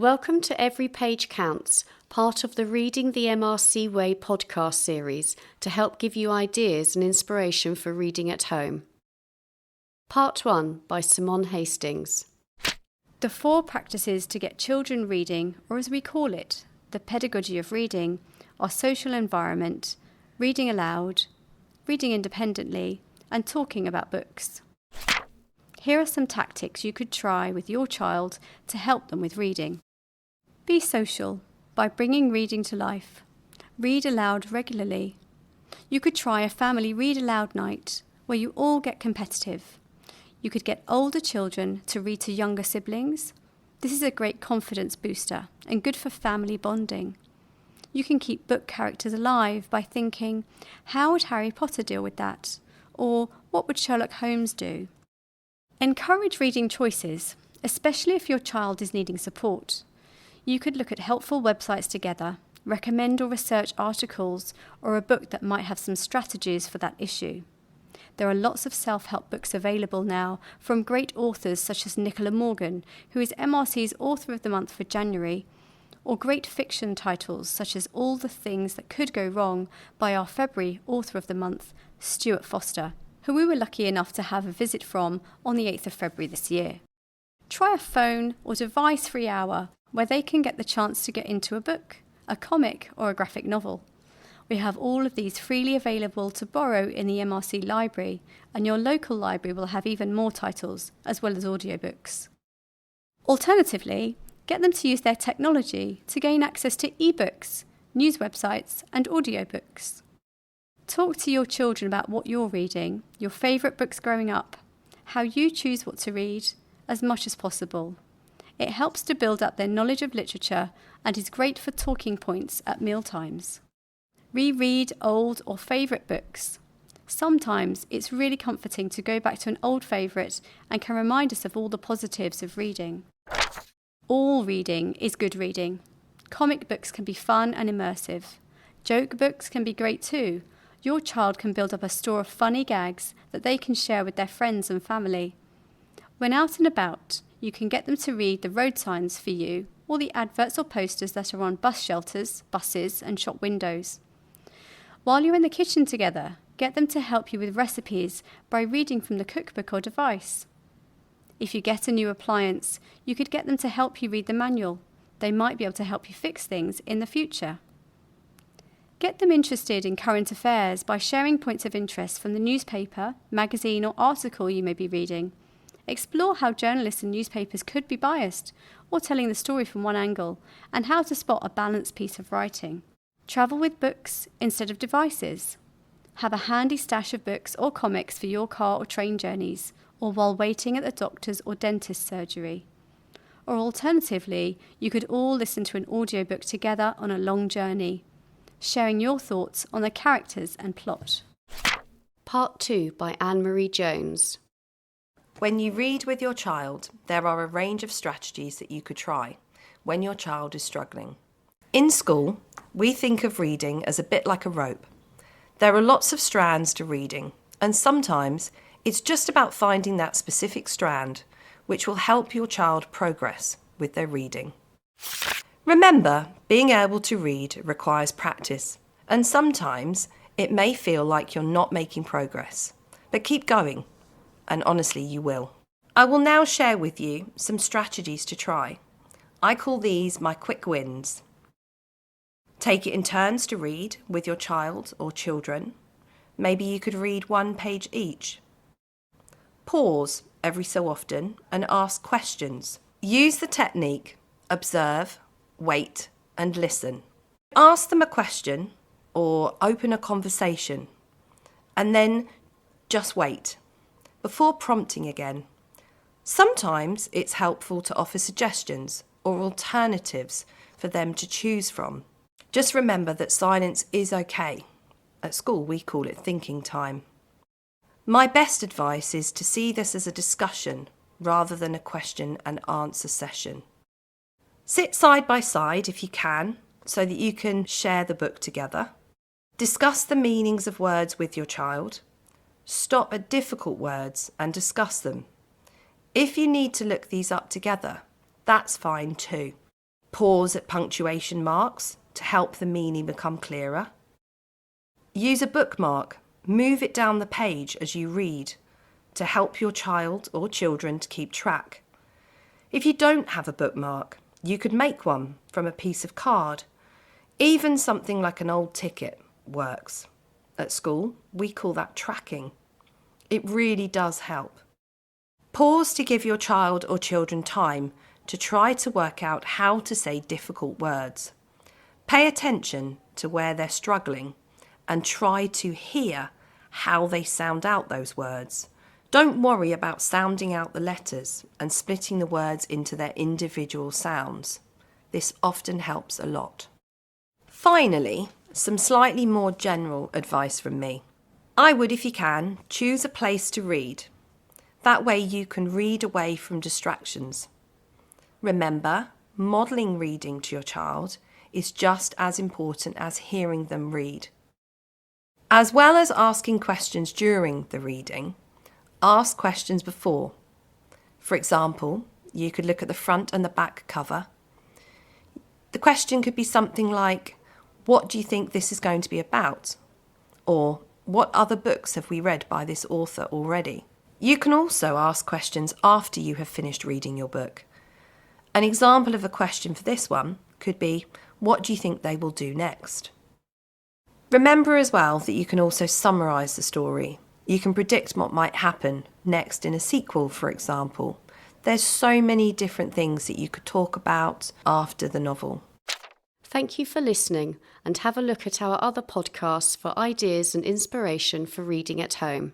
Welcome to Every Page Counts, part of the Reading the MRC Way podcast series to help give you ideas and inspiration for reading at home. Part 1 by Simone Hastings. The 4 practices to get children reading, or as we call it, the pedagogy of reading, are social environment, reading aloud, reading independently, and talking about books. Here are some tactics you could try with your child to help them with reading. Be social by bringing reading to life. Read aloud regularly. You could try a family read aloud night where you all get competitive. You could get older children to read to younger siblings. This is a great confidence booster and good for family bonding. You can keep book characters alive by thinking, how would Harry Potter deal with that? Or what would Sherlock Holmes do? Encourage reading choices, especially if your child is needing support. You could look at helpful websites together, recommend or research articles or a book that might have some strategies for that issue. There are lots of self-help books available now from great authors such as Nicola Morgan, who is MRC's Author of the Month for January, or great fiction titles such as All the Things That Could Go Wrong by our February Author of the Month, Stuart Foster, who we were lucky enough to have a visit from on the 8th of February this year. Try a phone or device-free hour where they can get the chance to get into a book, a comic or a graphic novel. We have all of these freely available to borrow in the MRC library, and your local library will have even more titles, as well as audiobooks. Alternatively, get them to use their technology to gain access to ebooks, news websites and audiobooks. Talk to your children about what you're reading, your favourite books growing up, how you choose what to read, as much as possible. It helps to build up their knowledge of literature and is great for talking points at mealtimes. Reread old or favourite books. Sometimes it's really comforting to go back to an old favourite and can remind us of all the positives of reading. All reading is good reading. Comic books can be fun and immersive. Joke books can be great too. Your child can build up a store of funny gags that they can share with their friends and family. When out and about, you can get them to read the road signs for you or the adverts or posters that are on bus shelters, buses and shop windows. While you're in the kitchen together, get them to help you with recipes by reading from the cookbook or device. If you get a new appliance, you could get them to help you read the manual. They might be able to help you fix things in the future. Get them interested in current affairs by sharing points of interest from the newspaper, magazine or article you may be reading. Explore how journalists and newspapers could be biased, or telling the story from one angle, and how to spot a balanced piece of writing. Travel with books instead of devices. Have a handy stash of books or comics for your car or train journeys, or while waiting at the doctor's or dentist's surgery. Or alternatively, you could all listen to an audiobook together on a long journey, sharing your thoughts on the characters and plot. Part 2 by Anne-Marie Jones. When you read with your child, there are a range of strategies that you could try when your child is struggling. In school, we think of reading as a bit like a rope. There are lots of strands to reading, and sometimes it's just about finding that specific strand which will help your child progress with their reading. Remember, being able to read requires practice, and sometimes it may feel like you're not making progress, but keep going, and honestly you will. I will now share with you some strategies to try. I call these my quick wins. Take it in turns to read with your child or children. Maybe you could read 1 page each. Pause every so often and ask questions. Use the technique, observe, wait and listen. Ask them a question or open a conversation, and then just wait before prompting again. Sometimes it's helpful to offer suggestions or alternatives for them to choose from. Just remember that silence is okay. At school we call it thinking time. My best advice is to see this as a discussion rather than a question and answer session. Sit side by side if you can, so that you can share the book together. Discuss the meanings of words with your child. Stop at difficult words and discuss them. If you need to look these up together, that's fine too. Pause at punctuation marks to help the meaning become clearer. Use a bookmark. Move it down the page as you read to help your child or children to keep track. If you don't have a bookmark, you could make one from a piece of card. Even something like an old ticket works. At school, we call that tracking. It really does help. Pause to give your child or children time to try to work out how to say difficult words. Pay attention to where they're struggling and try to hear how they sound out those words. Don't worry about sounding out the letters and splitting the words into their individual sounds. This often helps a lot. Finally, some slightly more general advice from me. I would, if you can, choose a place to read. That way you can read away from distractions. Remember, modelling reading to your child is just as important as hearing them read. As well as asking questions during the reading, ask questions before. For example, you could look at the front and the back cover. The question could be something like, what do you think this is going to be about? Or, what other books have we read by this author already? You can also ask questions after you have finished reading your book. An example of a question for this one could be, what do you think they will do next? Remember as well that you can also summarise the story. You can predict what might happen next in a sequel, for example. There's so many different things that you could talk about after the novel. Thank you for listening, and have a look at our other podcasts for ideas and inspiration for reading at home.